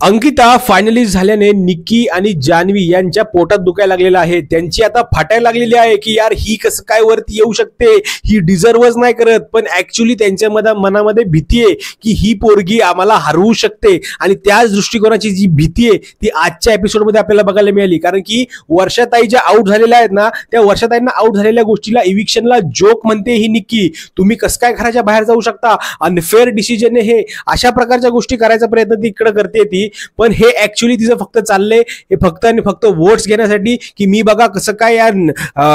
Ankita finalist झाल्याने निक्की आणि जान्हवी यांच्या पोटात दुखायला लागलेलं आहे। त्यांची आता फाटायला लागलेली आहे की यार ही कसं काय वरती येऊ शकते, ही डिझर्वच नाही करत। पण ऍक्च्युअली त्यांच्या मनामध्ये भीती आहे की ही पोरगी आम्हाला हरवू शकते आणि त्याच दृष्टिकोनाची जी भीती आहे ती आजच्या एपिसोडमध्ये आपल्याला बघायला मिळाली। कारण की वर्षाताई ज्या आउट झालेल्या आहेत ना, त्या वर्षाताईंना आउट झालेल्या गोष्टीला इविक्शनला जोक म्हणते ही निक्की। तुम्ही कसं काय घराच्या बाहेर जाऊ शकता, अनफेअर डिसिजन आहे हे, अशा प्रकारच्या गोष्टी करायचा प्रयत्न ती इकडे करते ती। पण हे ऍक्च्युअली तिचं फक्त चाललंय हे फक्त आणि फक्त वोट्स घेण्यासाठी की मी बघा कसं काय या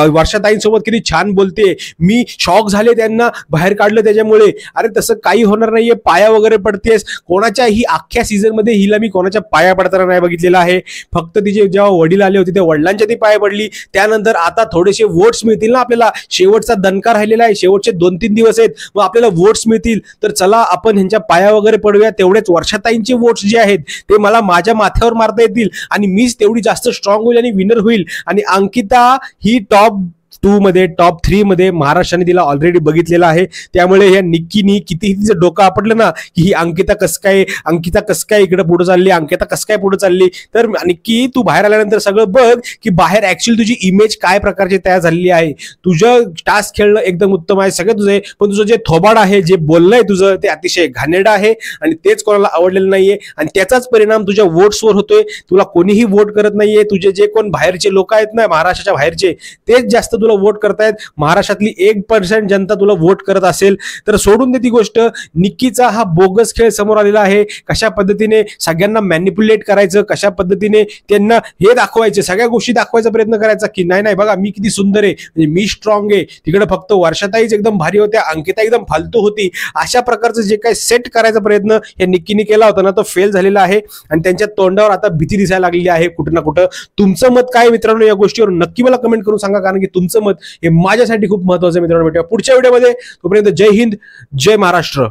वर्षाताईंसोबत किती छान बोलते, मी शॉक झाले त्यांना बाहेर काढलं त्याच्यामुळे। अरे तसं काही होणार नाहीये, पाया वगैरे पडतेस कोणाच्या, ही अख्ख्या सीझन मध्ये हिला मी कोणाच्या पाया पडताना नाही बघितलेलं आहे। फक्त तिचे जेव्हा वडील आले होते त्या वडिलांच्या ती पाया पडली, त्यानंतर आता थोडेसे वोट्स मिळतील ना आपल्याला, शेवटचा दणका राहिलेला आहे, शेवटचे 2-3 दिवस आहेत, मग आपल्याला वोट्स मिळतील, तर चला आपण ह्यांच्या पाया वगैरे पडूया। तेवढेच वर्षाताईंचे वोट्स जे आहेत ते मला माझ्या माथ्यावर मारता येतील आणि मीच तेवढी जास्त स्ट्रॉंग होईल आणि विनर होईल। आणि अंकिता ही टॉप 2 मध्ये टॉप 3 मध्ये महाराष्ट्राने तिला ऑलरेडी बघितलेला आहे। त्यामुळे या निक्कीनी कितीही तिचं डोकं आपटलं ना की ही अंकिता कसं काय इकडे पुढे चालली, अंकिता कसं काय पुढे चालली, तर निक्की तू बाहेर आल्यानंतर सगळं बघ की बाहेर ऍक्च्युअली तुझी इमेज काय प्रकारची तयार झालेली आहे। तुझं टास्क खेळणं एकदम उत्तम आहे सगळं तुझे, पण तुझं जे थोबाड आहे, जे बोलणं आहे तुझं ते अतिशय घाणेरडं आहे आणि तेच कोणाला आवडलेलं नाहीये आणि त्याचाच परिणाम तुझ्या वोट्सवर होतोय। तुला कोणीही वोट करत नाहीये, तुझे जे कोण बाहेरचे लोक आहेत ना महाराष्ट्राच्या बाहेरचे तेच जास्त तुला वोट करतायत। महाराष्ट्रातली 1% जनता तुला वोट करत असेल तर सोडून दे ती गोष्ट। निक्कीचा हा बोगस खेळ समोर आलेला आहे, कशा पद्धतीने सगळ्यांना मॅनिप्युलेट करायचं, कशा पद्धतीने त्यांना हे दाखवायचं, सगळ्या गोष्टी दाखवायचा प्रयत्न करायचा की नाही नाही बघा मी किती सुंदर आहे, म्हणजे मी स्ट्रॉंग आहे। तिकडे फक्त वर्षाताईच एकदम भारी होत्या, अंकिता एकदम फालतू होती, अशा प्रकारचं जे काही सेट करायचा प्रयत्न या निक्कीने केला होता ना तो फेल झालेला आहे आणि त्यांच्या तोंडावर आता भीती दिसायला लागलेली आहे कुठं ना कुठं। तुमचं मत काय मित्रांनो या गोष्टीवर नक्की मला कमेंट करून सांगा, कारण की तुमचं मत हे माझ्यासाठी खूप महत्त्वाचं आहे मित्रांनो। भेटूया पुढच्या व्हिडिओमध्ये, तोपर्यंत जय हिंद, जय महाराष्ट्र।